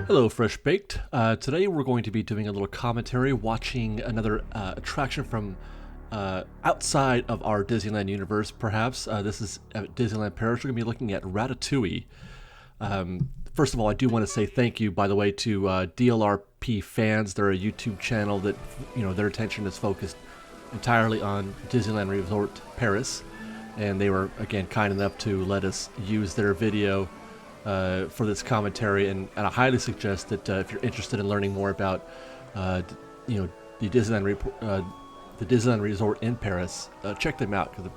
Hello, Fresh Baked. Today we're going to be doing a little commentary, watching another attraction from outside of our Disneyland universe, perhaps. This is at Disneyland Paris. We're going to be looking at Ratatouille. First of all, I do want to say thank you, by the way, to DLRP fans. They're a YouTube channel that, their attention is focused entirely on Disneyland Resort Paris. And they were, again, kind enough to let us use their video for this commentary, and I highly suggest that if you're interested in learning more about, the Disneyland Resort in Paris, check them out because a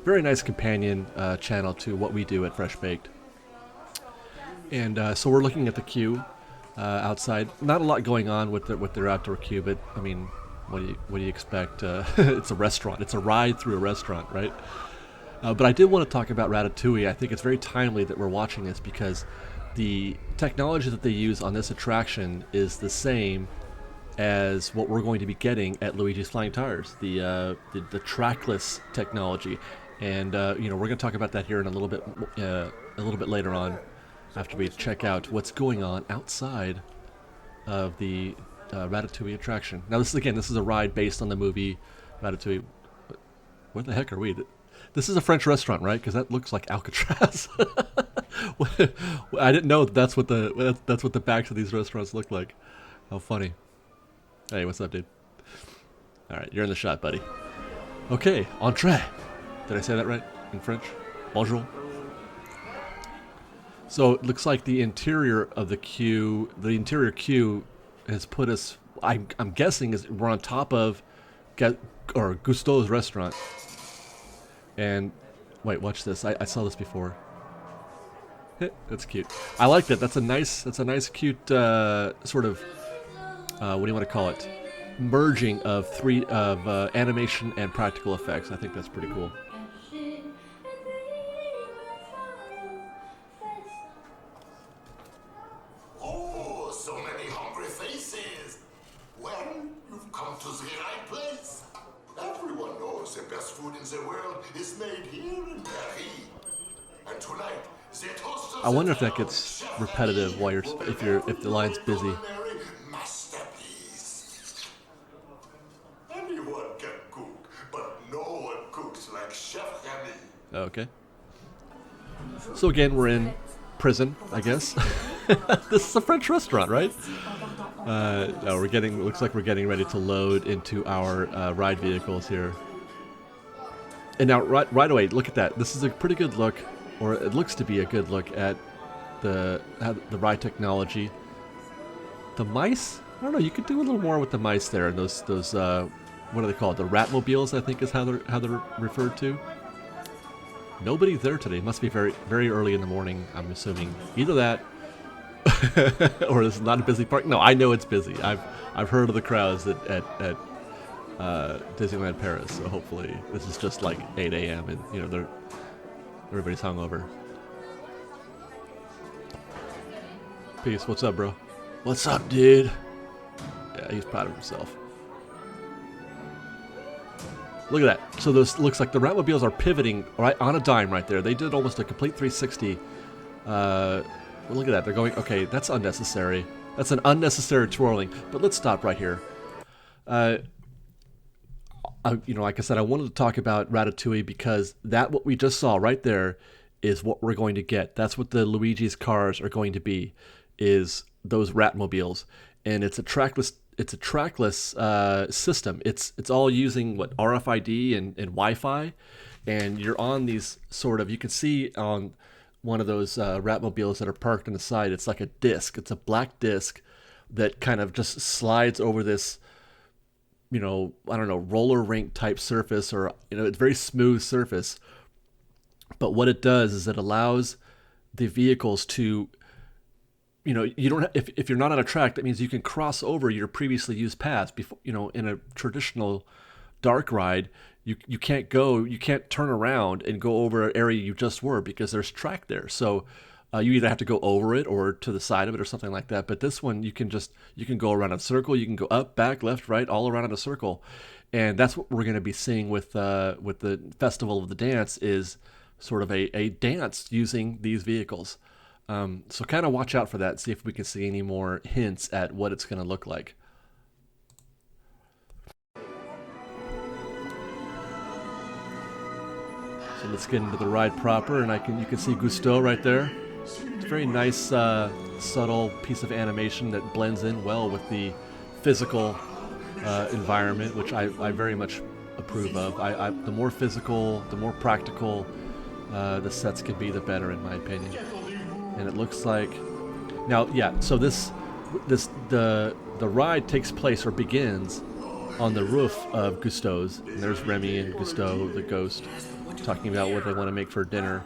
very nice companion channel to what we do at Fresh Baked. And so we're looking at the queue outside. Not a lot going on with their outdoor queue, but I mean, what do you expect? It's a restaurant. It's a ride through a restaurant, right? But I did want to talk about Ratatouille. I think it's very timely that we're watching this because the technology that they use on this attraction is the same as what we're going to be getting at Luigis Flying Tires, the trackless technology, and we're going to talk about that here in a little bit later on, after we check out what's going on outside of the Ratatouille attraction. Now, this is a ride based on the movie Ratatouille. Where the heck are we? This is a French restaurant, right? Because that looks like Alcatraz. I didn't know that's what the backs of these restaurants look like. How funny. Hey, what's up, dude? All right, you're in the shot, buddy. Okay, entrée. Did I say that right in French? Bonjour. So it looks like the interior queue has put us. I'm guessing we're on top of Gusteau's restaurant. And wait, watch this. I saw this before. That's cute. I like that. That's a nice, cute sort of what do you want to call it? Merging of animation and practical effects. I think that's pretty cool. Oh, so many hungry faces. Well, you've come to the right place. Everyone knows the best food in the world is made here in Paris. And tonight, the toast of I wonder if that gets repetitive while if the line's busy. Masterpiece. Anyone can cook, but no one cooks like Chef Remy. Okay. So again, we're in prison, I guess. This is a French restaurant, right? No, looks like we're getting ready to load into our ride vehicles here. And now, right away, look at that. This is a pretty good look, or it looks to be a good look at the ride technology. The mice? I don't know. You could do a little more with the mice there, and those what are they called? The Ratmobiles, I think, is how they're referred to. Nobody's there today. It must be very, very early in the morning, I'm assuming. Either that, or it's not a busy park. No, I know it's busy. I've heard of the crowds at Disneyland Paris. So hopefully this is just like 8 a.m. and everybody's hungover. Peace. What's up, bro? What's up, dude? Yeah, he's proud of himself. Look at that. So this looks like the Ratmobiles are pivoting right on a dime right there. They did almost a complete 360. Well, look at that. They're going, okay, that's unnecessary. That's an unnecessary twirling. But let's stop right here. Like I said, I wanted to talk about Ratatouille because what we just saw right there is what we're going to get. That's what the Luigi's cars are going to be, is those Ratmobiles. And it's a trackless system. It's all using RFID and Wi-Fi, and you're on these you can see on one of those Ratmobiles that are parked on the side. It's like a disc. It's a black disc that kind of just slides over this, I don't know, roller rink type surface, or it's very smooth surface. But what it does is it allows the vehicles to, you don't if you're not on a track, that means you can cross over your previously used paths. Before, in a traditional dark ride, you can't turn around and go over an area you just were because there's track there. So you either have to go over it or to the side of it or something like that. But this one, you can go around in a circle. You can go up, back, left, right, all around in a circle, and that's what we're going to be seeing with the Festival of the Dance, is sort of a dance using these vehicles. So kind of watch out for that. See if we can see any more hints at what it's going to look like. So let's get into the ride proper, and you can see Gusteau right there. It's a very nice, subtle piece of animation that blends in well with the physical environment, which I very much approve of. The more physical, the more practical the sets can be, the better, in my opinion. And it looks like now, yeah. So the ride takes place or begins on the roof of Gusteau's. And there's Remy and Gusteau, the ghost, talking about what they want to make for dinner.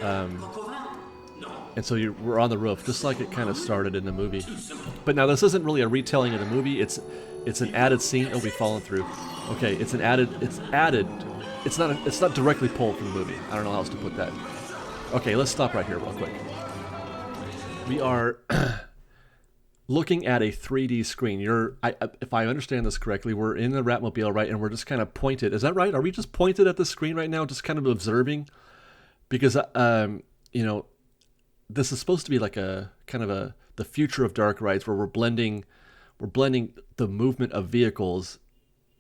And so we're on the roof, just like it kind of started in the movie. But now this isn't really a retelling of the movie. It's an added scene. Oh, we've fallen through. Okay, it's added. It's not directly pulled from the movie. I don't know how else to put that. Okay, let's stop right here real quick. We are looking at a 3D screen. If I understand this correctly, we're in the Ratmobile, right? And we're just kind of pointed. Is that right? Are we just pointed at the screen right now, just kind of observing? Because this is supposed to be like a kind of the future of dark rides, where we're blending the movement of vehicles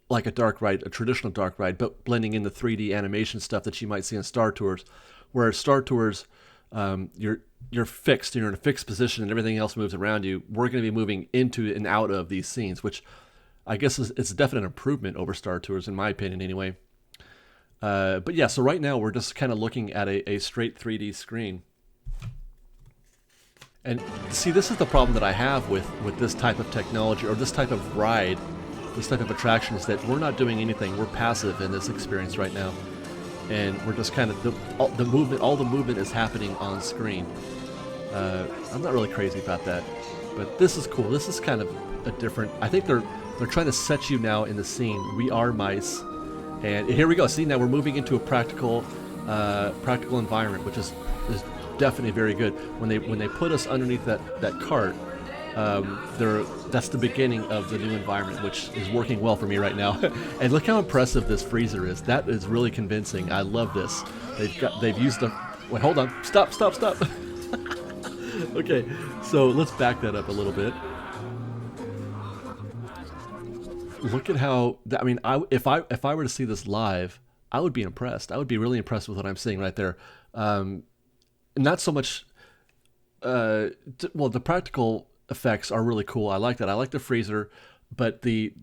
like a dark ride, a traditional dark ride, but blending in the 3D animation stuff that you might see on Star Tours. Whereas Star Tours, you're fixed, you're in a fixed position, and everything else moves around you. We're going to be moving into and out of these scenes, which I guess it's a definite improvement over Star Tours, in my opinion, anyway. But yeah, so right now we're just kind of looking at a straight 3D screen. And see, this is the problem that I have with this type of technology, or this type of ride, this type of attraction, is that we're not doing anything. We're passive in this experience right now. And we're just kind of, all the movement is happening on screen. I'm not really crazy about that, but this is cool. This is kind of a different, I think they're trying to set you now in the scene. We are mice, and here we go. See, now we're moving into a practical environment, which is definitely very good. When they put us underneath that cart, that's the beginning of the new environment, which is working well for me right now. And look how impressive this freezer is. That is really convincing. I love this. They've used the. Wait, hold on. Stop. Okay, so let's back that up a little bit. Look at how. I mean, if I were to see this live, I would be impressed. I would be really impressed with what I'm seeing right there. Not so much. Well, the practical effects are really cool. I like that. I like the freezer, but the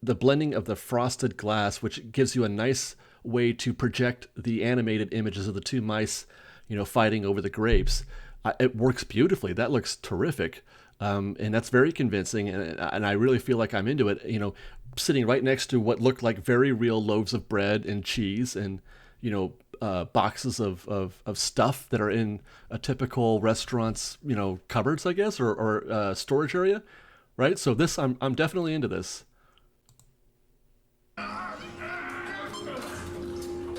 blending of the frosted glass, which gives you a nice way to project the animated images of the two mice, fighting over the grapes. It works beautifully. That looks terrific, and that's very convincing. And I really feel like I'm into it. Sitting right next to what looked like very real loaves of bread and cheese, and boxes of stuff that are in a typical restaurant's cupboards, I guess, or storage area, right? So this, I'm definitely into this.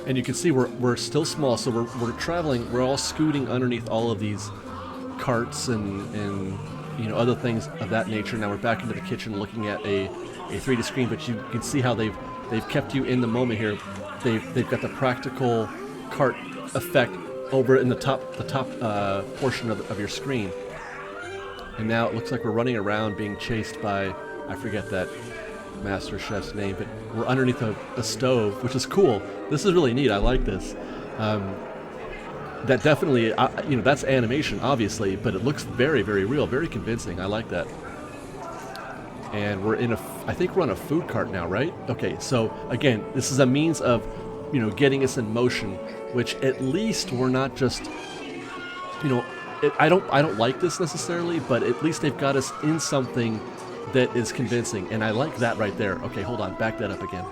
And you can see we're still small, so we're traveling. We're all scooting underneath all of these carts and other things of that nature. Now we're back into the kitchen, looking at a 3D screen, but you can see how they've kept you in the moment here. They've got the practical cart effect over in the top portion of your screen. And now it looks like we're running around being chased by, I forget that master chef's name, but we're underneath a stove, which is cool. This is really neat. I like this. That definitely, that's animation, obviously, but it looks very, very real, very convincing. I like that. And I think we're on a food cart now, right? Okay, so again, this is a means of, getting us in motion, which at least we're not just, I don't like this necessarily, but at least they've got us in something that is convincing, and I like that right there. Okay, hold on, back that up again.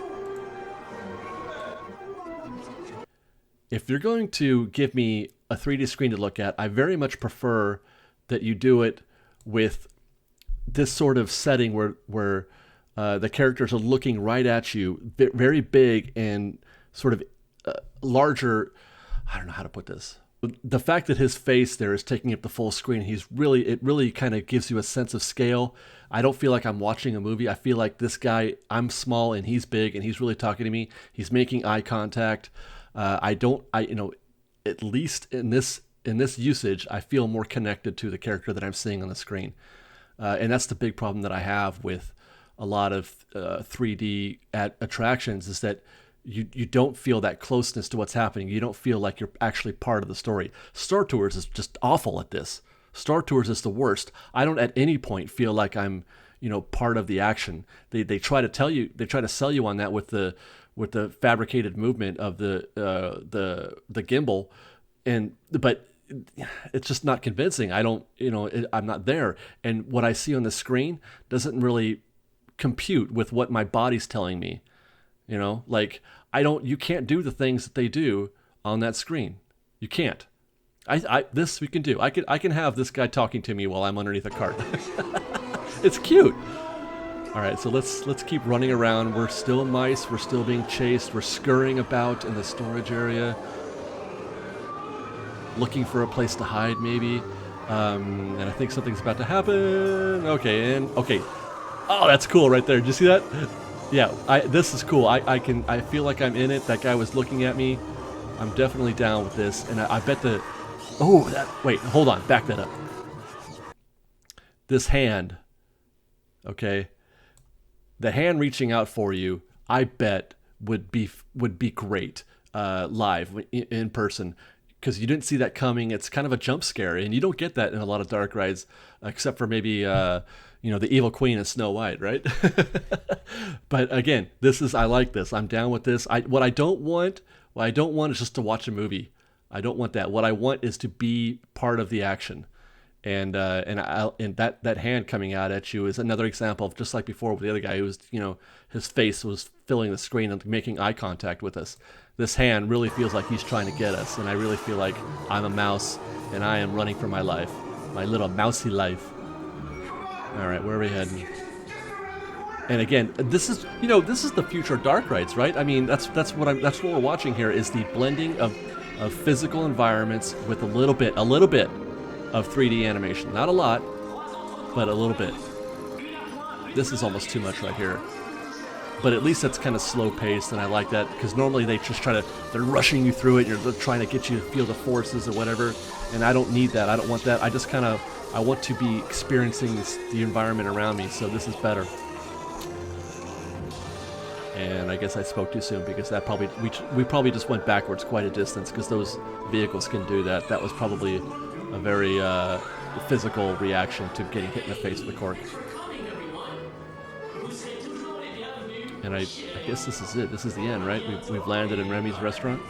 If you're going to give me a 3D screen to look at, I very much prefer that you do it with this sort of setting where the characters are looking right at you, very big and sort of larger. I don't know how to put this. The fact that his face there is taking up the full screen, it really kind of gives you a sense of scale. I don't feel like I'm watching a movie. I feel like this guy, I'm small and he's big and he's really talking to me. He's making eye contact. At least in this this usage, I feel more connected to the character that I'm seeing on the screen. And that's the big problem that I have with a lot of 3D attractions, is that you don't feel that closeness to what's happening. You don't feel like you're actually part of the story. Star Tours is just awful at this. Star Tours is the worst. I don't at any point feel like I'm, part of the action. They try to sell you on that with the fabricated movement of the gimbal, but it's just not convincing. I don't, I'm not there. And what I see on the screen doesn't really compute with what my body's telling me. You can't do the things that they do on that screen. You can't. This we can do. I can have this guy talking to me while I'm underneath a cart. It's cute. All right, so let's keep running around. We're still mice. We're still being chased. We're scurrying about in the storage area, looking for a place to hide, maybe. And I think something's about to happen. Okay. Oh, that's cool right there. Did you see that? Yeah, this is cool. I feel like I'm in it. That guy was looking at me. I'm definitely down with this. And I bet wait, hold on. Back that up. This hand, okay? The hand reaching out for you, I bet would be great live in person, because you didn't see that coming. It's kind of a jump scare, and you don't get that in a lot of dark rides, except for maybe the Evil Queen and Snow White, right? But again, I like this. I'm down with this. What I don't want is just to watch a movie. I don't want that. What I want is to be part of the action. And that hand coming out at you is another example of, just like before with the other guy who was, his face was filling the screen and making eye contact with us. This hand really feels like he's trying to get us, and I really feel like I'm a mouse and I am running for my life, my little mousy life. All right, where are we heading? And again, this is the future of dark rides, right? I mean, that's what we're watching here, is the blending of physical environments with a little bit of 3D animation. Not a lot, but a little bit. This is almost too much right here. But at least that's kind of slow paced, and I like that, because normally they're rushing you through it, and they're trying to get you to feel the forces or whatever, and I don't need that. I don't want that. I want to be experiencing the environment around me, so this is better. And I guess I spoke too soon, because that we probably just went backwards quite a distance, because those vehicles can do that. That was probably a very physical reaction to getting hit in the face with a cork. And I guess this is it. This is the end, right? We've landed in Remy's restaurant.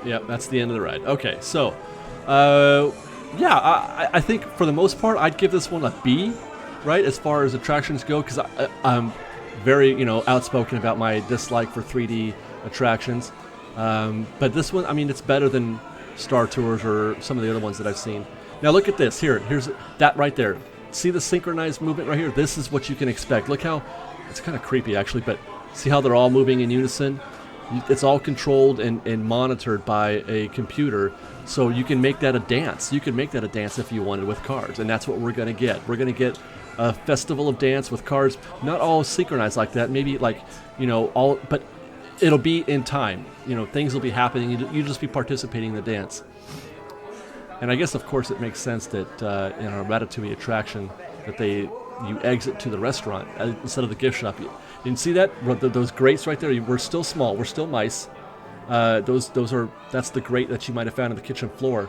Yep, that's the end of the ride. Okay, so, I think for the most part, I'd give this one a B, right, as far as attractions go, because I'm very, outspoken about my dislike for 3D attractions. But this one, I mean, it's better than Star Tours or some of the other ones that I've seen. Now look at this. Here's that right there. See the synchronized movement right here? This is what you can expect. Look how, it's kind of creepy actually, but see how they're all moving in unison? It's all controlled and monitored by a computer, so you can make that a dance. You can make that a dance if you wanted with cars, and that's what we're going to get. We're going to get a festival of dance with cars, not all synchronized like that, maybe like, all, but it'll be in time. Things will be happening. You'll just be participating in the dance. And I guess, of course, it makes sense that in a Ratatouille attraction that you exit to the restaurant instead of the gift shop. You can see that? Those grates right there, we're still small. We're still mice. That's the grate that you might have found on the kitchen floor.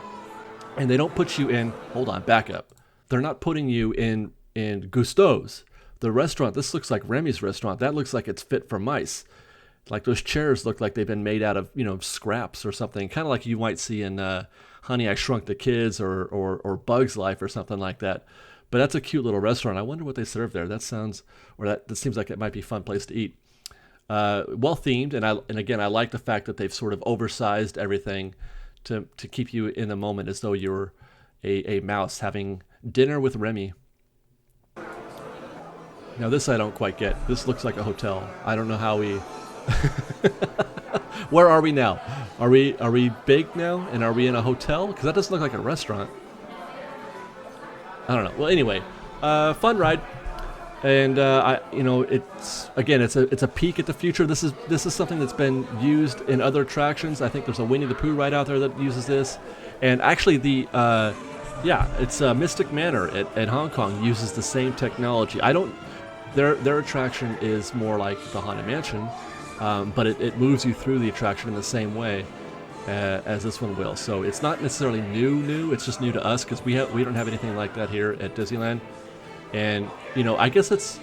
And they don't put you in, hold on, back up. They're not putting you in Gusteau's. The restaurant, this looks like Remy's restaurant. That looks like it's fit for mice. Like those chairs look like they've been made out of, scraps or something. Kind of like you might see in Honey, I Shrunk the Kids or Bug's Life or something like that. But that's a cute little restaurant. I wonder what they serve there. That seems like it might be a fun place to eat. Well themed, and again, I like the fact that they've sort of oversized everything to keep you in the moment, as though you're a mouse having dinner with Remy. Now this I don't quite get. This looks like a hotel. I don't know how we. Where are we now? Are we big now, and are we in a hotel? Because that doesn't look like a restaurant. I don't know. Well, anyway, fun ride. And it's a peek at the future. This is something that's been used in other attractions. I think there's a Winnie the Pooh ride out there that uses this, and actually it's Mystic Manor at Hong Kong uses the same technology. Their attraction is more like the Haunted Mansion, but it moves you through the attraction in the same way as this one will. So it's not necessarily new. It's just new to us because we don't have anything like that here at Disneyland. And I guess it's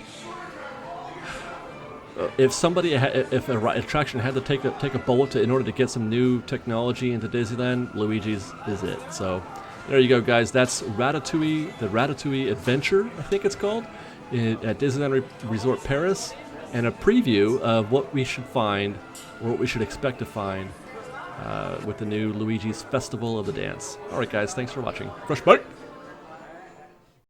if an attraction had to take a bullet in order to get some new technology into Disneyland, Luigi's is it. So there you go, guys. That's Ratatouille, the Ratatouille Adventure, I think it's called, at Disneyland Resort Paris, and a preview of what we should find, or what we should expect to find, with the new Luigi's Festival of the Dance. All right, guys. Thanks for watching. Fresh Bite.